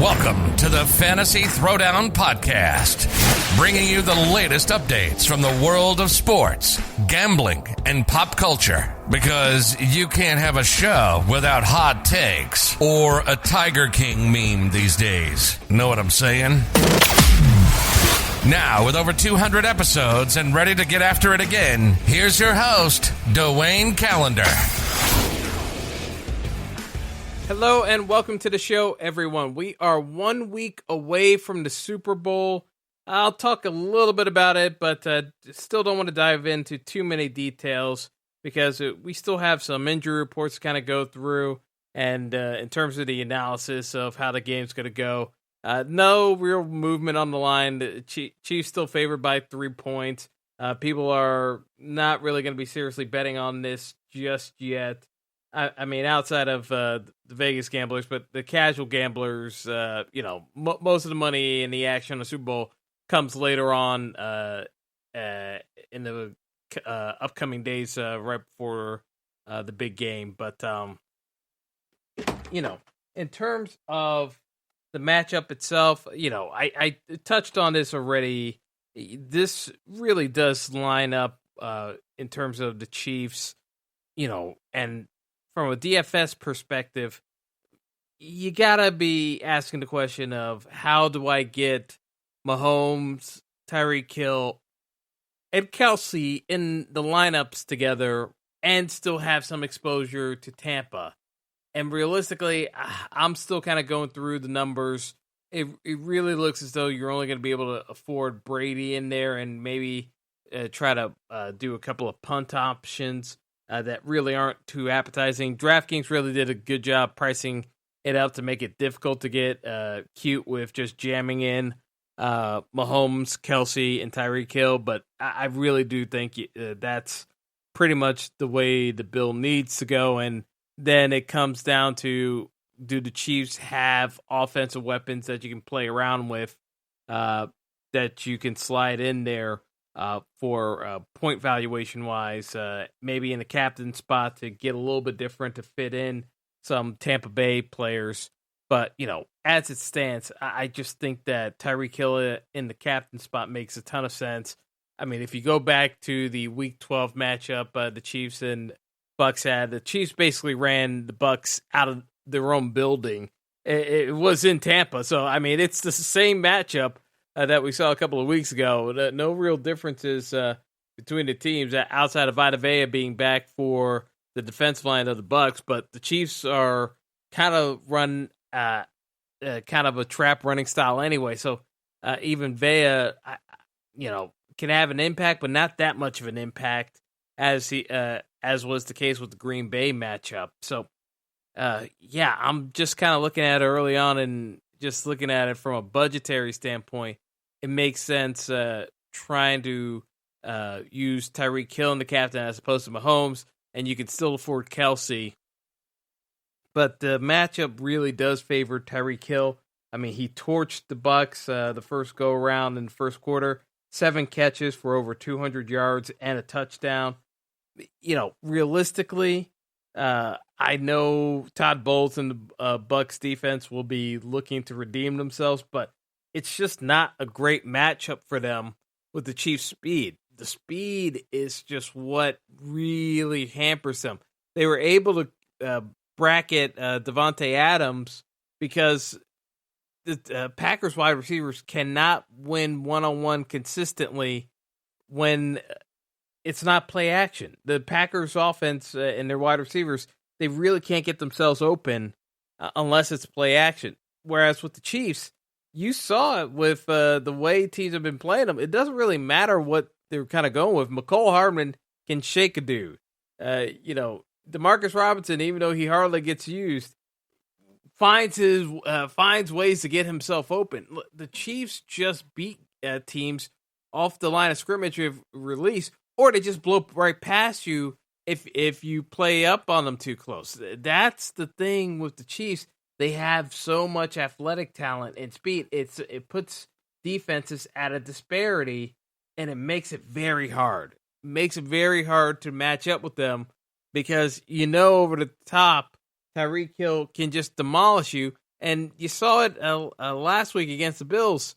Welcome to the Fantasy Throwdown Podcast, bringing you the latest updates from the world of sports, gambling, and pop culture. Because you can't have a show without hot takes or a Tiger King meme these days. Know what I'm saying? Now, with over 200 episodes and ready to get after it again, here's your host, Dwayne Callender. Hello and welcome to the show, everyone. We are 1 week away from the Super Bowl. I'll talk a little bit about it, but still don't want to dive into too many details because we still have some injury reports to kind of go through. And in terms of the analysis of how the game's going to go, no real movement on the line. The Chiefs still favored by 3 points. People are not really going to be seriously betting on this just yet. I mean, outside of the Vegas gamblers, but the casual gamblers, most of the money and the action on the Super Bowl comes later on in the upcoming days right before the big game. But, in terms of the matchup itself, I touched on this already. This really does line up in terms of the Chiefs, and from a DFS perspective, you gotta be asking the question of how do I get Mahomes, Tyreek Hill, and Kelsey in the lineups together and still have some exposure to Tampa? And realistically, I'm still kind of going through the numbers. It really looks as though you're only going to be able to afford Brady in there and maybe try to do a couple of punt options that really aren't too appetizing. DraftKings really did a good job pricing it up to make it difficult to get cute with just jamming in Mahomes, Kelsey, and Tyreek Hill. But I really do think that's pretty much the way the bill needs to go. And then it comes down to, do the Chiefs have offensive weapons that you can play around with that you can slide in there for point valuation wise, maybe in the captain spot to get a little bit different to fit in some Tampa Bay players. But, as it stands, I just think that Tyreek Hill in the captain spot makes a ton of sense. I mean, if you go back to the Week 12 matchup the Chiefs and Bucks had, the Chiefs basically ran the Bucks out of their own building. It was in Tampa. So, I mean, it's the same matchup that we saw a couple of weeks ago. No real differences between the teams outside of Vita Vea being back for the defensive line of the Bucks. But the Chiefs are kind of run kind of a trap running style anyway. So even Vea, can have an impact, but not that much of an impact as was the case with the Green Bay matchup. So I'm just kind of looking at it early on and just looking at it from a budgetary standpoint. It makes sense trying to use Tyreek Hill in the captain as opposed to Mahomes, and you can still afford Kelsey. But the matchup really does favor Tyreek Hill. I mean, he torched the Bucks the first go-around in the first quarter. 7 catches for over 200 yards and a touchdown. Realistically, I know Todd Bowles and the Bucks defense will be looking to redeem themselves, but it's just not a great matchup for them with the Chiefs' speed. The speed is just what really hampers them. They were able to bracket Devontae Adams because the Packers wide receivers cannot win one-on-one consistently when it's not play action. The Packers offense and their wide receivers, they really can't get themselves open unless it's play action. Whereas with the Chiefs, you saw it with the way teams have been playing them. It doesn't really matter what they're kind of going with. McCole Hardman can shake a dude. DeMarcus Robinson, even though he hardly gets used, finds ways to get himself open. The Chiefs just beat teams off the line of scrimmage with release, or they just blow right past you if you play up on them too close. That's the thing with the Chiefs. They have so much athletic talent and speed. It puts defenses at a disparity, and it makes it very hard. It makes it very hard to match up with them because over the top, Tyreek Hill can just demolish you. And you saw it last week against the Bills.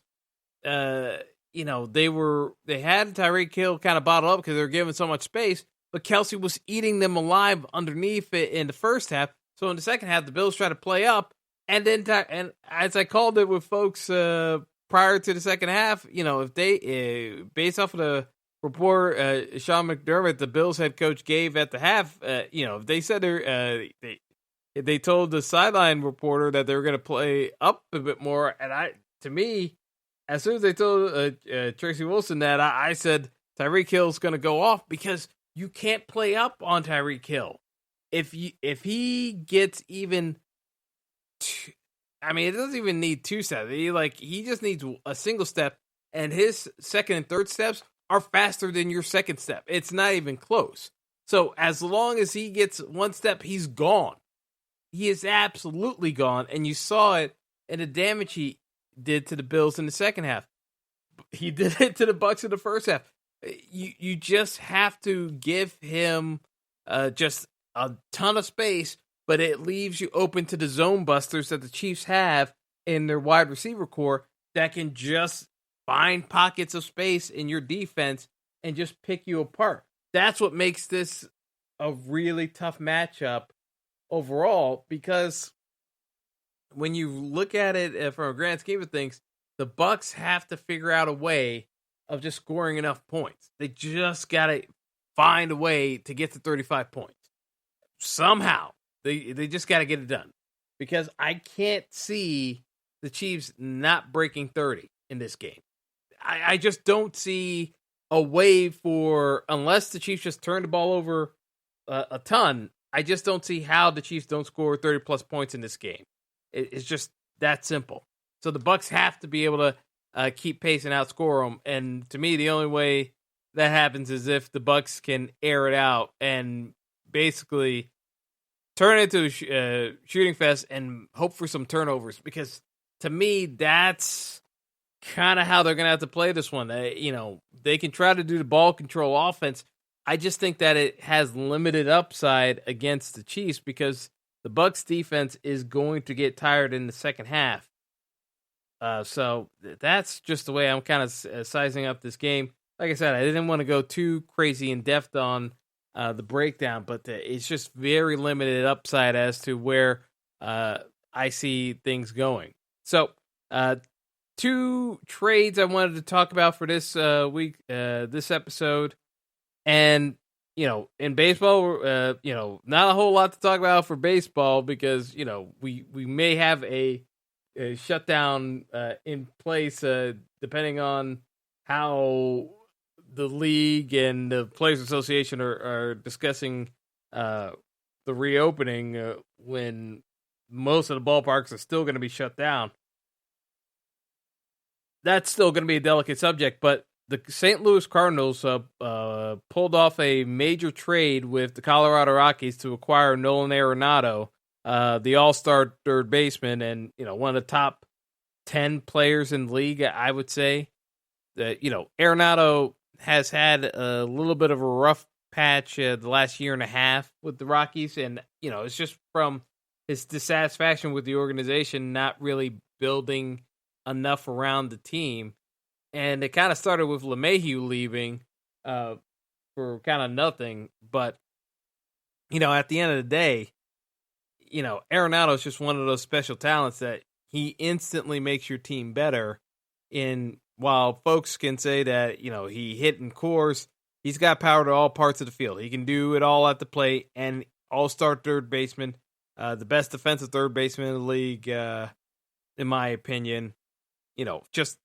You know, they had Tyreek Hill kind of bottled up because they were giving so much space, but Kelsey was eating them alive underneath it in the first half. So in the second half, the Bills tried to play up, and then and as I called it with folks prior to the second half, you know, if they based off of the report Sean McDermott, the Bills head coach, gave at the half, you know, they said they told the sideline reporter that they were going to play up a bit more, and to me, as soon as they told Tracy Wilson that, I said Tyreek Hill's going to go off because you can't play up on Tyreek Hill. If he gets even, it doesn't even need 2 steps. He just needs a single step, and his second and third steps are faster than your second step. It's not even close. So as long as he gets 1 step, he's gone. He is absolutely gone, and you saw it in the damage he did to the Bills in the second half. He did it to the Bucs in the first half. You just have to give him just a ton of space, but it leaves you open to the zone busters that the Chiefs have in their wide receiver core that can just find pockets of space in your defense and just pick you apart. That's what makes this a really tough matchup overall, because when you look at it from a grand scheme of things, the Bucs have to figure out a way of just scoring enough points. They just got to find a way to get to 35 points. Somehow. They just got to get it done. Because I can't see the Chiefs not breaking 30 in this game. I just don't see a way for, unless the Chiefs just turn the ball over a ton, I just don't see how the Chiefs don't score 30-plus points in this game. It's just that simple. So the Bucs have to be able to keep pace and outscore them. And to me, the only way that happens is if the Bucs can air it out and basically turn it into a shooting fest and hope for some turnovers. Because to me, that's kind of how they're going to have to play this one. They can try to do the ball control offense. I just think that it has limited upside against the Chiefs because the Bucs defense is going to get tired in the second half. So that's just the way I'm kind of sizing up this game. Like I said, I didn't want to go too crazy in depth on the breakdown, but it's just very limited upside as to where I see things going. So 2 trades I wanted to talk about for this week, this episode. And, in baseball, not a whole lot to talk about for baseball because, we may have a shutdown in place depending on how the league and the Players Association are discussing the reopening when most of the ballparks are still going to be shut down. That's still going to be a delicate subject, but the St. Louis Cardinals pulled off a major trade with the Colorado Rockies to acquire Nolan Arenado, the all-star third baseman and, one of the top 10 players in the league, I would say. Arenado has had a little bit of a rough patch the last year and a half with the Rockies, and, it's just from his dissatisfaction with the organization, not really building enough around the team. And it kind of started with LeMahieu leaving for kind of nothing. But, at the end of the day, Arenado is just one of those special talents that he instantly makes your team better. While folks can say that, he hit in course, he's got power to all parts of the field. He can do it all at the plate, and all-star third baseman, the best defensive third baseman in the league, in my opinion. Just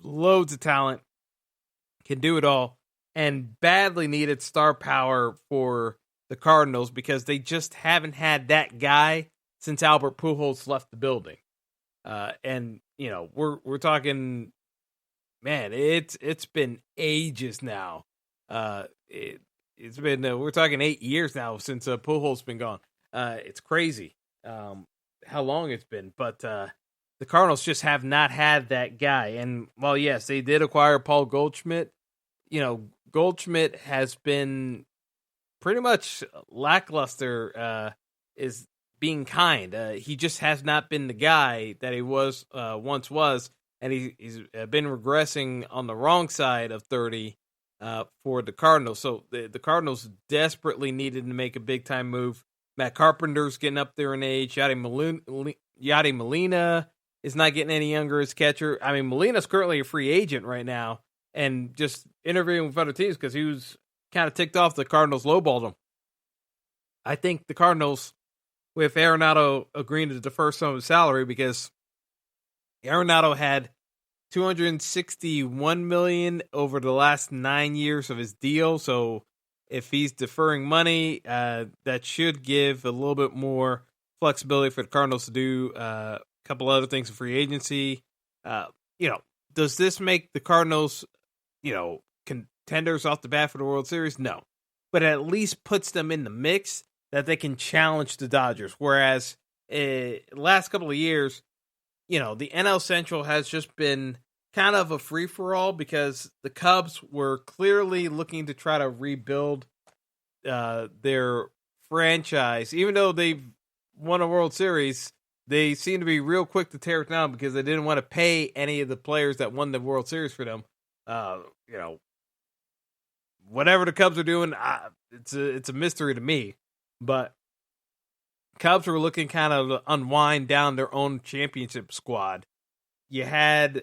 loads of talent, can do it all, and badly needed star power for the Cardinals because they just haven't had that guy since Albert Pujols left the building. We're talking, man, it's been ages now. It's been we're talking 8 years now since Pujols been gone. It's crazy how long it's been, but the Cardinals just have not had that guy. And while, yes, they did acquire Paul Goldschmidt, Goldschmidt has been pretty much lackluster, is being kind. He just has not been the guy that he was once was, and he's been regressing on the wrong side of 30 for the Cardinals. So the Cardinals desperately needed to make a big-time move. Matt Carpenter's getting up there in age. Yadi Molina is not getting any younger as catcher. I mean, Molina's currently a free agent right now and just interviewing with other teams because he was kind of ticked off the Cardinals lowballed him. I think the Cardinals, with Arenado agreeing to defer some of his salary, because Arenado had $261 million over the last 9 years of his deal. So if he's deferring money, that should give a little bit more flexibility for the Cardinals to do a couple other things in free agency. Does this make the Cardinals, contenders off the bat for the World Series? No. But it at least puts them in the mix that they can challenge the Dodgers. Whereas last couple of years, the NL Central has just been kind of a free-for-all because the Cubs were clearly looking to try to rebuild their franchise. Even though they've won a World Series, they seem to be real quick to tear it down because they didn't want to pay any of the players that won the World Series for them. Whatever the Cubs are doing, it's a mystery to me. But Cubs were looking kind of to unwind down their own championship squad. You had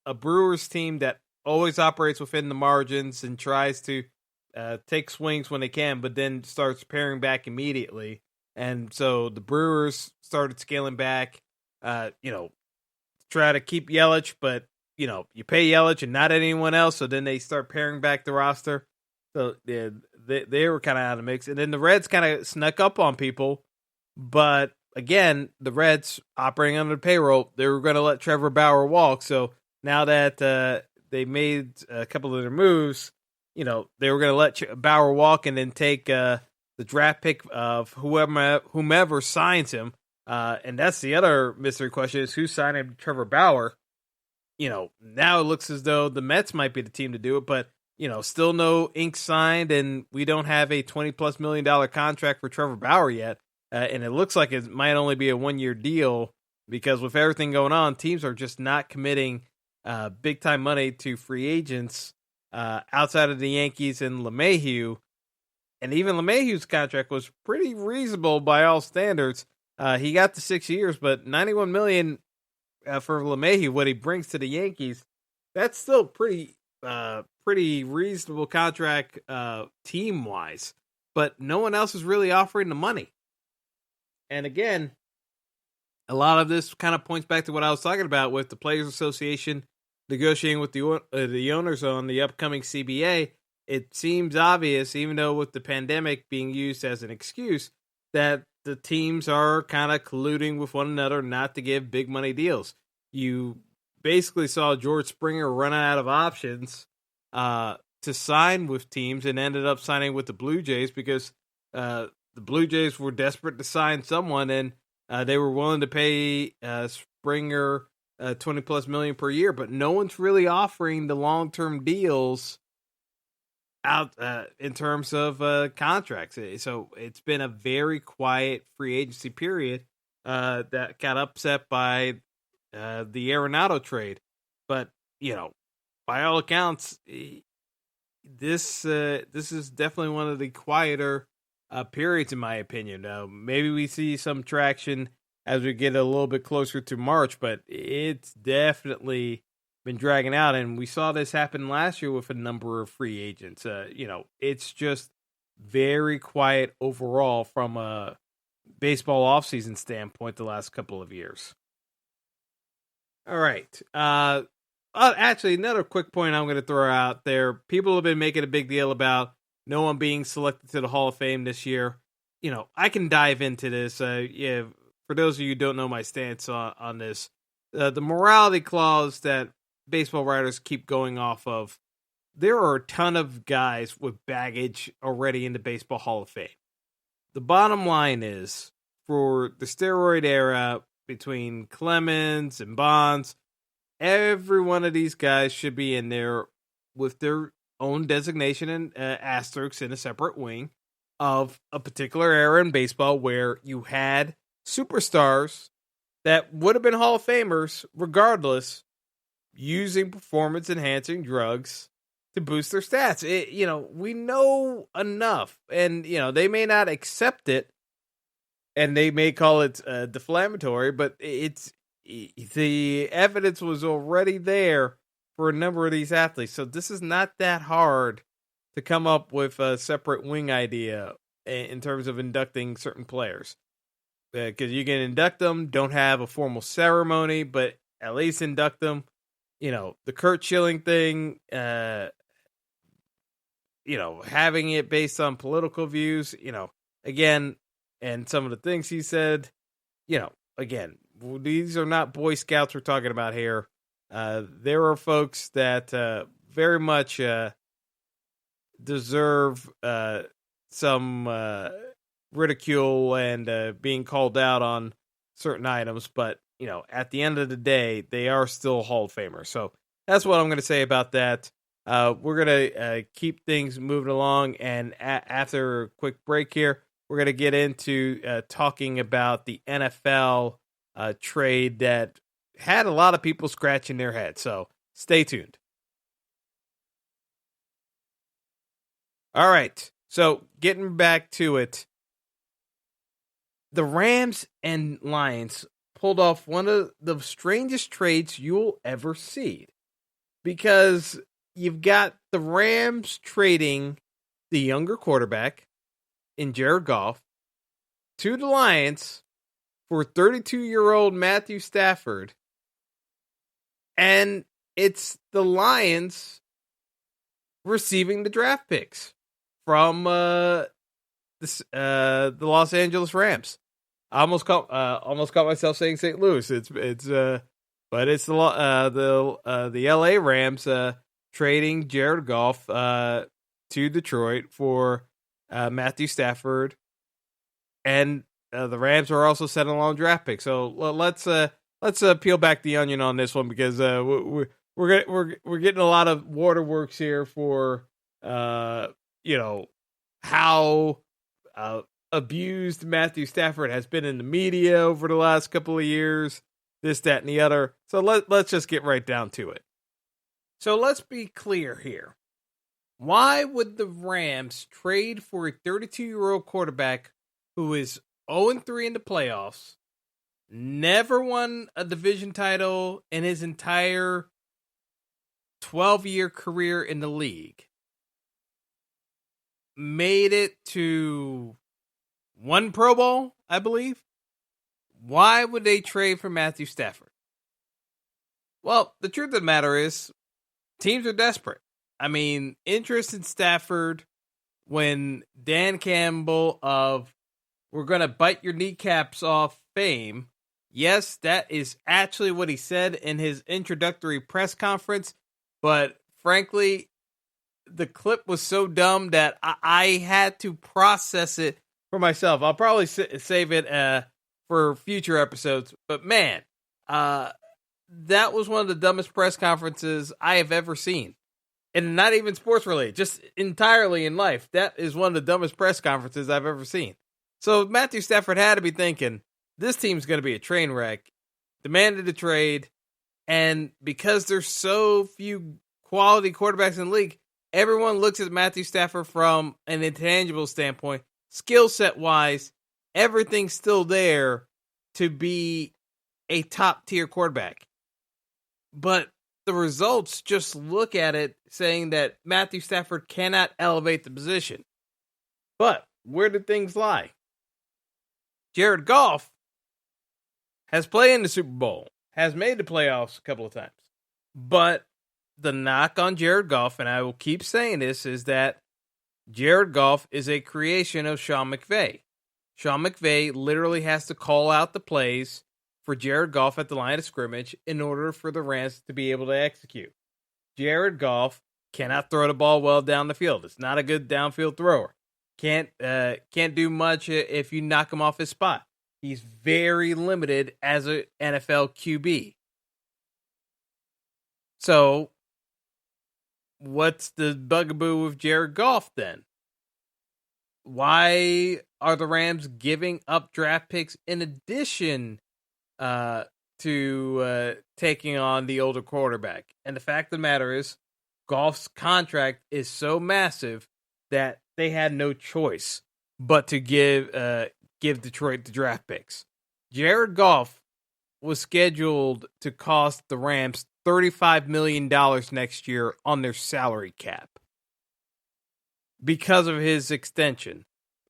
a Brewers team that always operates within the margins and tries to take swings when they can, but then starts paring back immediately. And so the Brewers started scaling back, try to keep Yelich, but, you pay Yelich and not anyone else. So then they start paring back the roster. So they were kind of out of the mix. And then the Reds kind of snuck up on people. But again, the Reds operating under the payroll, they were going to let Trevor Bauer walk. So now that they made a couple of their moves, they were going to let Bauer walk and then take the draft pick of whomever signs him. And that's the other mystery question is who's signing Trevor Bauer. Now it looks as though the Mets might be the team to do it, but still no ink signed, and we don't have a $20+ million contract for Trevor Bauer yet. And it looks like it might only be a 1-year deal because with everything going on, teams are just not committing big time money to free agents outside of the Yankees and LeMahieu. And even LeMahieu's contract was pretty reasonable by all standards. He got the 6 years, but $91 million for LeMahieu, what he brings to the Yankees, that's still pretty reasonable contract team wise. But no one else is really offering the money. And again, a lot of this kind of points back to what I was talking about with the Players Association negotiating with the owners on the upcoming CBA. It seems obvious, even though with the pandemic being used as an excuse, that the teams are kind of colluding with one another not to give big money deals. You basically saw George Springer run out of options to sign with teams and ended up signing with the Blue Jays because the Blue Jays were desperate to sign someone and they were willing to pay Springer $20+ million per year, but no one's really offering the long-term deals out in terms of contracts. So it's been a very quiet free agency period that got upset by the Arenado trade. But, by all accounts, this is definitely one of the quieter periods, in my opinion. Maybe we see some traction as we get a little bit closer to March, but it's definitely been dragging out, and we saw this happen last year with a number of free agents. It's just very quiet overall from a baseball offseason standpoint the last couple of years. All right. Actually, another quick point I'm going to throw out there. People have been making a big deal about no one being selected to the Hall of Fame this year. I can dive into this. For those of you who don't know my stance on this, the morality clause that baseball writers keep going off of, there are a ton of guys with baggage already in the Baseball Hall of Fame. The bottom line is, for the steroid era between Clemens and Bonds, every one of these guys should be in there with their own designation and asterisks in a separate wing. of a particular era in baseball where you had superstars that would have been Hall of Famers regardless using performance-enhancing drugs to boost their stats. We know enough, and, they may not accept it, and they may call it deflammatory, but the evidence was already there for a number of these athletes. So this is not that hard to come up with a separate wing idea in terms of inducting certain players. Because you can induct them, don't have a formal ceremony, but at least induct them. The Kurt Schilling thing, having it based on political views, again, and some of the things he said, again, these are not Boy Scouts we're talking about here. There are folks that very much deserve some ridicule and being called out on certain items, but at the end of the day, they are still Hall of Famers. So that's what I'm going to say about that. We're going to keep things moving along, and after a quick break here, we're going to get into talking about the NFL trade that had a lot of people scratching their heads. So stay tuned. All right. So getting back to it, the Rams and Lions pulled off one of the strangest trades you'll ever see, because you've got the Rams trading the younger quarterback in Jared Goff to the Lions for 32-year-old Matthew Stafford, and it's the Lions receiving the draft picks from the Los Angeles Rams. I almost caught myself saying St. Louis. But it's the LA Rams trading Jared Goff to Detroit for Matthew Stafford, and the Rams are also setting along draft picks. So let's peel back the onion on this one, because we're getting a lot of waterworks here for how abused Matthew Stafford has been in the media over the last couple of years, this, that, and the other. So let's just get right down to it. So let's be clear here. Why would the Rams trade for a 32-year-old quarterback who is 0-3 in the playoffs, never won a division title in his entire 12-year career in the league, made it to one Pro Bowl, I believe? Why would they trade for Matthew Stafford? Well, the truth of the matter is, teams are desperate. I mean, interest in Stafford, when Dan Campbell of "we're going to bite your kneecaps off" fame, yes, that is actually what he said in his introductory press conference, but frankly, the clip was so dumb that I had to process it for myself. I'll probably save it for future episodes, but man, that was one of the dumbest press conferences I have ever seen. And not even sports related, just entirely in life. That is one of the dumbest press conferences I've ever seen. So Matthew Stafford had to be thinking, this team's going to be a train wreck, demanded a trade, and because there's so few quality quarterbacks in the league, everyone looks at Matthew Stafford from an intangible standpoint, skill set wise, everything's still there to be a top tier quarterback. But the results just look at it saying that Matthew Stafford cannot elevate the position. But where did things lie? Jared Goff has played in the Super Bowl, has made the playoffs a couple of times. But the knock on Jared Goff, and I will keep saying this, is that Jared Goff is a creation of Sean McVay. Sean McVay literally has to call out the plays for Jared Goff at the line of scrimmage in order for the Rams to be able to execute. Jared Goff cannot throw the ball well down the field. It's not a good downfield thrower. Can't do much if you knock him off his spot. He's very limited as an NFL QB. So, what's the bugaboo with Jared Goff then? why are the Rams giving up draft picks in addition to taking on the older quarterback? And the fact of the matter is, Goff's contract is so massive that they had no choice but to give Detroit the draft picks. Jared Goff was scheduled to cost the Rams $35 million next year on their salary cap because of his extension.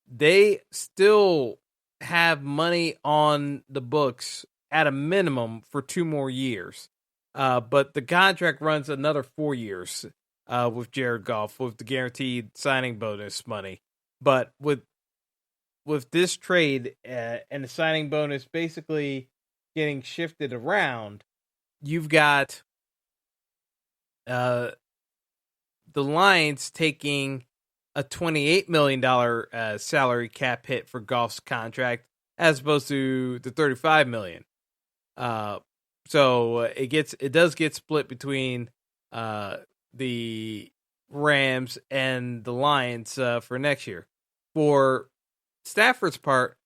They still have money on the books at a minimum for 2 more years. But the contract runs another 4 years with Jared Goff with the guaranteed signing bonus money. But with this trade and the signing bonus basically getting shifted around, you've got the Lions taking a $28 million salary cap hit for Goff's contract as opposed to the $35 million. So it does get split between the Rams and the Lions for next year. For Stafford's part,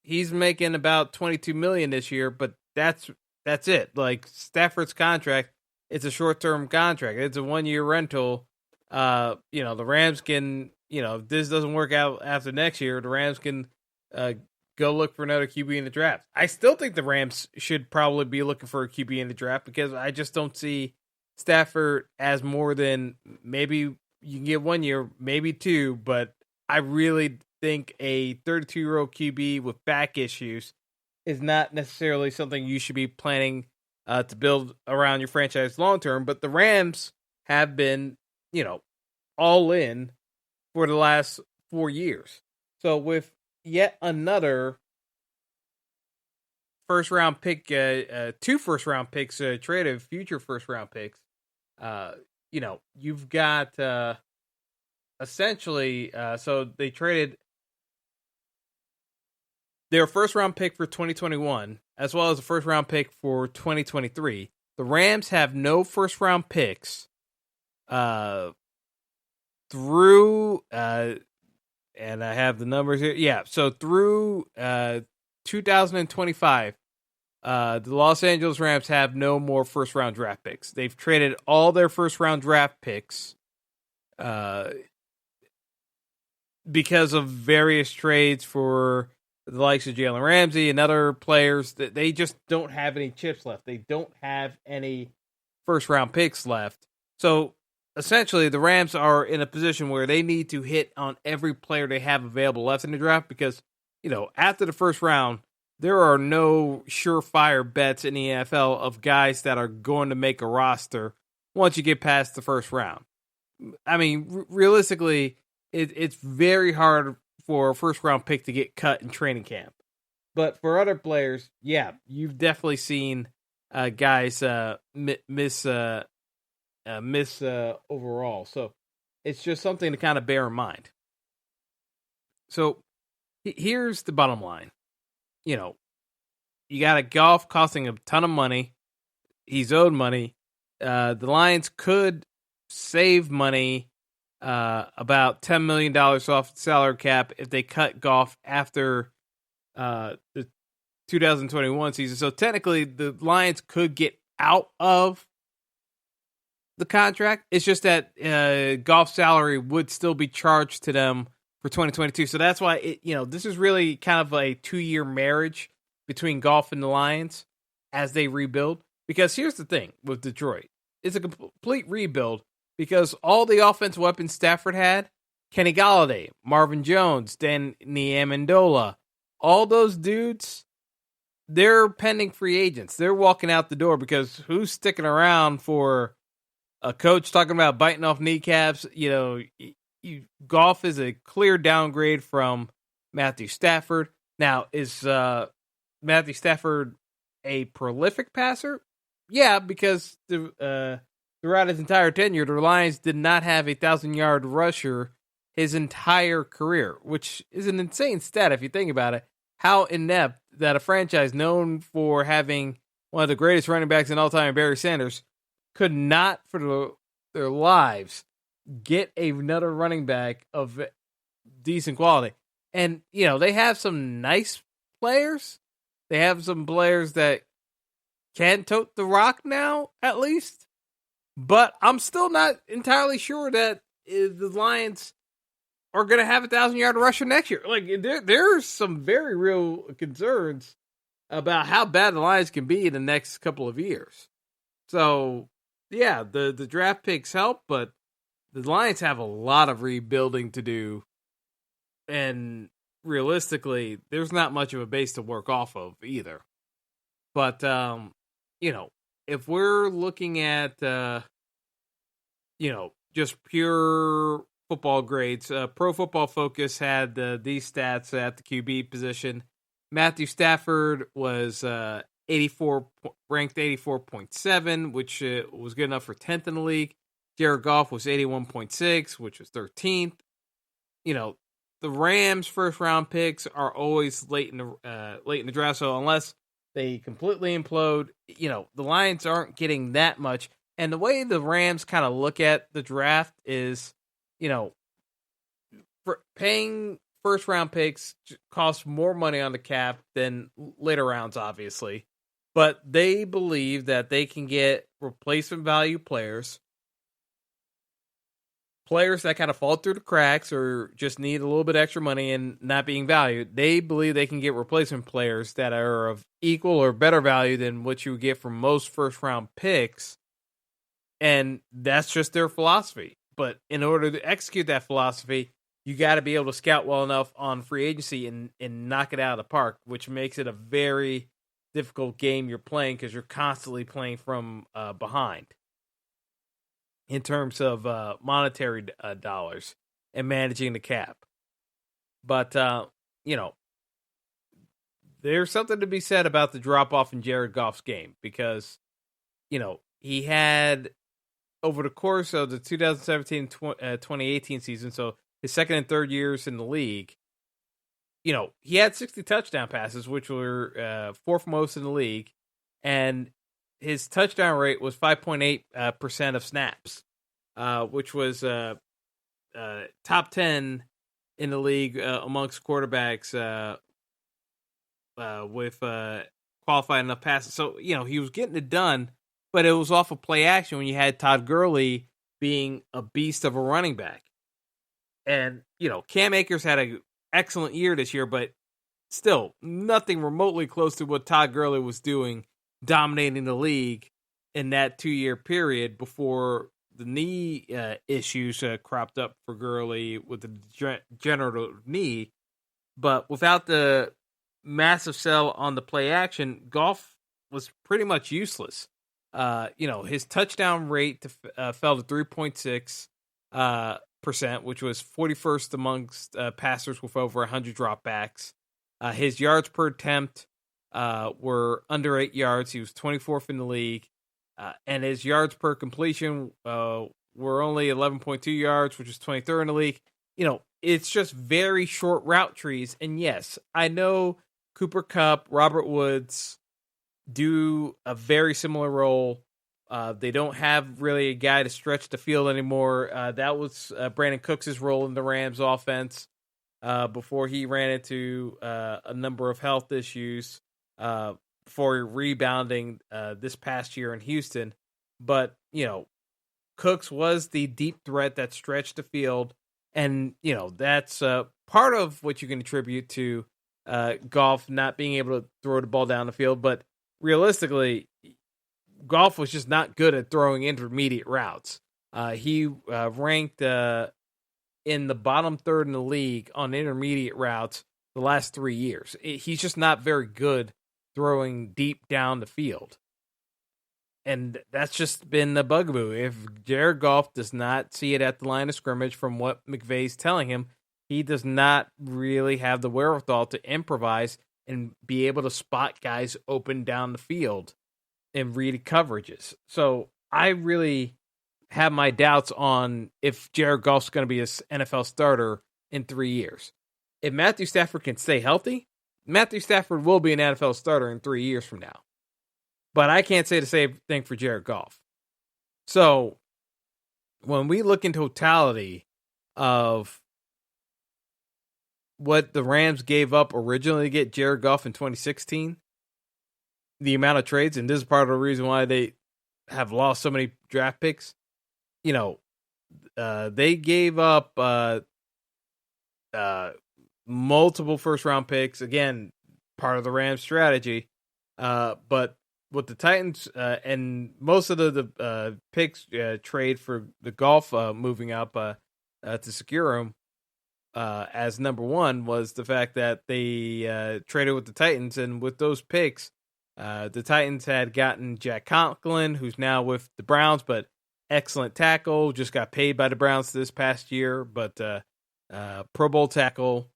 he's making about $22 million this year, but that's it. Like, Stafford's contract, it's a short-term contract. It's a 1-year rental. The Rams can, if this doesn't work out after next year, the Rams can go look for another QB in the draft. I still think the Rams should probably be looking for a QB in the draft because I just don't see Stafford as more than maybe you can get 1 year, maybe 2, but I really think a 32-year-old QB with back issues is not necessarily something you should be planning to build around your franchise long-term. But the Rams have been, all in for the last 4 years. So with yet another first-round pick, 2 first-round picks traded, future first-round picks, you've got essentially, so they traded their first-round pick for 2021, as well as a first-round pick for 2023. The Rams have no first-round picks through, and I have the numbers here. Yeah, so through 2025, the Los Angeles Rams have no more first-round draft picks. They've traded all their first-round draft picks because of various trades for the likes of Jalen Ramsey and other players. That they just don't have any chips left. They don't have any first-round picks left. So essentially, the Rams are in a position where they need to hit on every player they have available left in the draft because, after the first round, there are no surefire bets in the NFL of guys that are going to make a roster once you get past the first round. I mean, realistically, it's very hard for a first-round pick to get cut in training camp. But for other players, yeah, you've definitely seen guys miss overall. So it's just something to kind of bear in mind. So here's the bottom line. You got a Goff costing a ton of money. He's owed money. The Lions could save money, about $10 million off the salary cap if they cut Goff after the 2021 season. So technically, the Lions could get out of the contract. It's just that Goff's salary would still be charged to them for 2022. So that's why this is really kind of a 2-year marriage between Goff and the Lions as they rebuild. Because here's the thing with Detroit. It's a complete rebuild because all the offense weapons Stafford had, Kenny Golladay, Marvin Jones, Danny Amendola, all those dudes, they're pending free agents. They're walking out the door because who's sticking around for a coach talking about biting off kneecaps? Goff is a clear downgrade from Matthew Stafford. Now, is Matthew Stafford a prolific passer? Yeah, because throughout his entire tenure, the Lions did not have a 1,000-yard rusher his entire career, which is an insane stat if you think about it. How inept that a franchise known for having one of the greatest running backs in all time, Barry Sanders, could not for their lives get another running back of decent quality. And, they have some nice players. They have some players that can tote the rock now, at least. But I'm still not entirely sure that the Lions are going to have 1,000-yard rusher next year. Like, there's some very real concerns about how bad the Lions can be in the next couple of years. So, yeah, the draft picks help, but the Lions have a lot of rebuilding to do. And realistically, there's not much of a base to work off of either. But, if we're looking at, just pure football grades, Pro Football Focus had these stats at the QB position. Matthew Stafford was ranked 84.7, which was good enough for 10th in the league. Jared Goff was 81.6, which was 13th. The Rams' first-round picks are always late in the draft, so unless they completely implode, the Lions aren't getting that much. And the way the Rams kind of look at the draft is, for paying first-round picks costs more money on the cap than later rounds, obviously. But they believe that they can get replacement value players that kind of fall through the cracks or just need a little bit extra money and not being valued. They believe they can get replacement players that are of equal or better value than what you would get from most first-round picks. And that's just their philosophy. But in order to execute that philosophy, you got to be able to scout well enough on free agency and knock it out of the park, which makes it a very difficult game you're playing because you're constantly playing from behind in terms of monetary dollars and managing the cap. But, there's something to be said about the drop-off in Jared Goff's game because, he had, over the course of the 2017-2018 season, so his second and third years in the league, he had 60 touchdown passes, which were fourth most in the league, and his touchdown rate was 5.8% of snaps, which was top 10 in the league amongst quarterbacks with qualified enough passes. So, he was getting it done, but it was off of play action when you had Todd Gurley being a beast of a running back. And, Cam Akers had an excellent year this year, but still nothing remotely close to what Todd Gurley was doing, dominating the league in that 2-year period before the knee issues cropped up for Gurley with the degenerative knee. But without the massive sell on the play action, Goff was pretty much useless. His touchdown rate fell to 3.6%, which was 41st amongst passers with over 100 dropbacks. His yards per attempt were under 8 yards. He was 24th in the league. And his yards per completion were only 11.2 yards, which is 23rd in the league. It's just very short route trees. And yes, I know Cooper Kupp, Robert Woods do a very similar role. They don't have really a guy to stretch the field anymore. That was Brandon Cooks' role in the Rams offense before he ran into a number of health issues before rebounding this past year in Houston. But, Cooks was the deep threat that stretched the field. And, that's part of what you can attribute to Goff not being able to throw the ball down the field. But realistically, Goff was just not good at throwing intermediate routes. He ranked in the bottom third in the league on intermediate routes the last 3 years. He's just not very good throwing deep down the field. And that's just been the bugaboo. If Jared Goff does not see it at the line of scrimmage from what McVay's telling him, he does not really have the wherewithal to improvise and be able to spot guys open down the field and read coverages. So I really have my doubts on if Jared Goff's going to be an NFL starter in 3 years. If Matthew Stafford can stay healthy, Matthew Stafford will be an NFL starter in 3 years from now. But I can't say the same thing for Jared Goff. So when we look in totality of what the Rams gave up originally to get Jared Goff in 2016, the amount of trades, and this is part of the reason why they have lost so many draft picks. They gave up multiple first-round picks. Again, part of the Rams strategy. But with the Titans and most of the picks trade for the Goff moving up to secure him as number one was the fact that they traded with the Titans. And with those picks, the Titans had gotten Jack Conklin, who's now with the Browns, but excellent tackle, just got paid by the Browns this past year, but Pro Bowl tackle.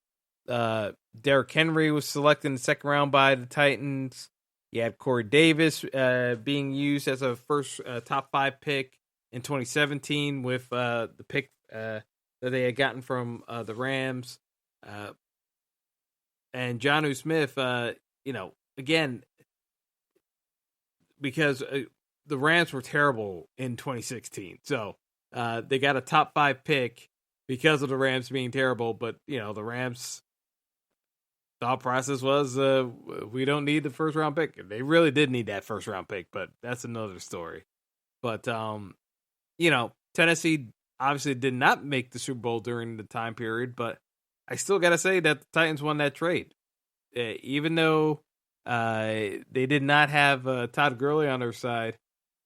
Derrick Henry was selected in the second round by the Titans. You had Corey Davis being used as a first top 5 pick in 2017 with the pick that they had gotten from the Rams. And Jonnu Smith, again, because the Rams were terrible in 2016. So they got a top 5 pick because of the Rams being terrible. But, the Rams' thought process was we don't need the first round pick. They really did need that first round pick, but that's another story. But, Tennessee obviously did not make the Super Bowl during the time period, but I still got to say that the Titans won that trade. Even though they did not have Todd Gurley on their side,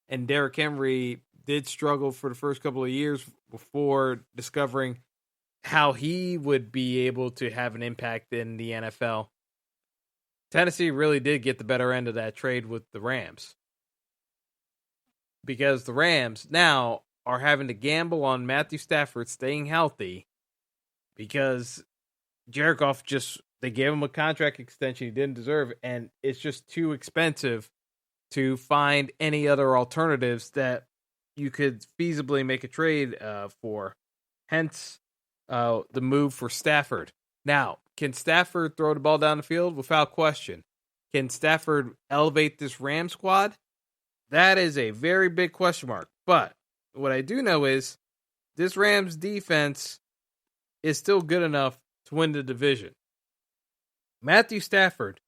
and Derrick Henry did struggle for the first couple of years before discovering how he would be able to have an impact in the NFL. Tennessee really did get the better end of that trade with the Rams. Because the Rams now are having to gamble on Matthew Stafford staying healthy because Jared Goff they gave him a contract extension he didn't deserve, and it's just too expensive to find any other alternatives that you could feasibly make a trade for. Hence, the move for Stafford. Now, can Stafford throw the ball down the field? Without question. Can Stafford elevate this Ram squad? That is a very big question mark. But what I do know is this Rams defense is still good enough to win the division. Matthew Stafford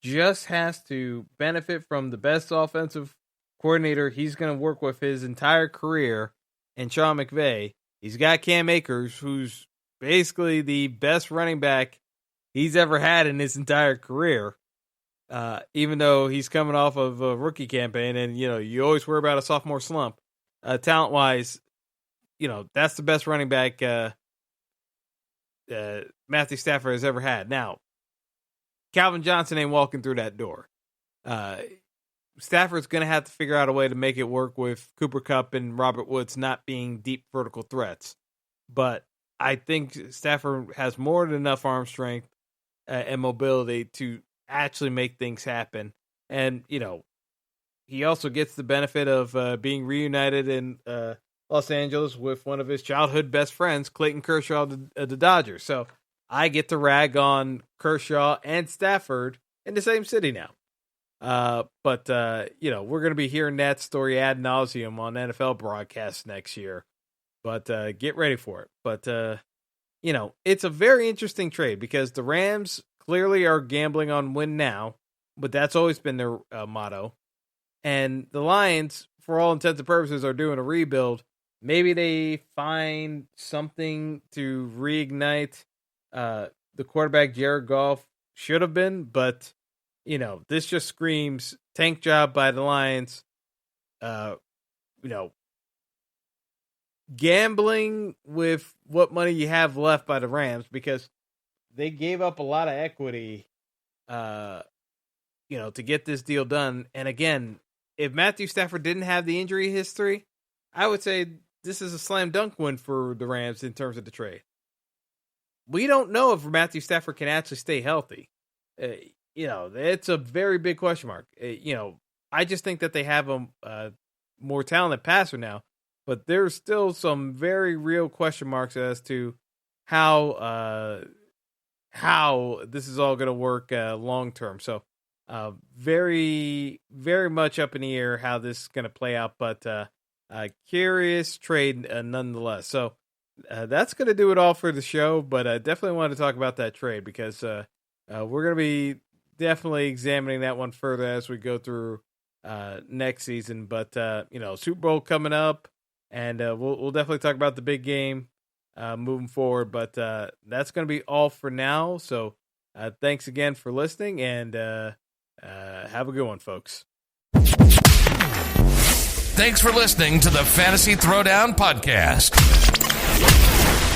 just has to benefit from the best offensive coordinator he's going to work with his entire career, and Sean McVay. He's got Cam Akers, who's basically the best running back he's ever had in his entire career, even though he's coming off of a rookie campaign, and, you always worry about a sophomore slump. Talent-wise, that's the best running back Matthew Stafford has ever had. Now, Calvin Johnson ain't walking through that door. Stafford's going to have to figure out a way to make it work with Cooper Kupp and Robert Woods not being deep vertical threats. But I think Stafford has more than enough arm strength and mobility to actually make things happen. And, he also gets the benefit of being reunited in Los Angeles with one of his childhood best friends, Clayton Kershaw, the Dodgers. So I get to rag on Kershaw and Stafford in the same city now. But we're going to be hearing that story ad nauseum on NFL broadcasts next year. But get ready for it. But, it's a very interesting trade because the Rams clearly are gambling on win now, but that's always been their motto. And the Lions, for all intents and purposes, are doing a rebuild. Maybe they find something to reignite the quarterback Jared Goff should have been, but this just screams tank job by the Lions. Gambling with what money you have left by the Rams because they gave up a lot of equity, to get this deal done. And again, if Matthew Stafford didn't have the injury history, I would say this is a slam dunk win for the Rams in terms of the trade. We don't know if Matthew Stafford can actually stay healthy. It's a very big question mark. I just think that they have a more talented passer now, but there's still some very real question marks as to how this is all going to work long term. So very, very much up in the air how this is going to play out, but curious trade nonetheless. So that's going to do it all for the show, but I definitely wanted to talk about that trade because we're going to be definitely examining that one further as we go through next season. But, Super Bowl coming up, and we'll definitely talk about the big game moving forward. But that's going to be all for now. So thanks again for listening, and have a good one, folks. Thanks for listening to the Fantasy Throwdown Podcast.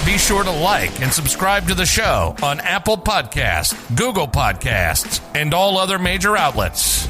Be sure to like and subscribe to the show on Apple Podcasts, Google Podcasts, and all other major outlets.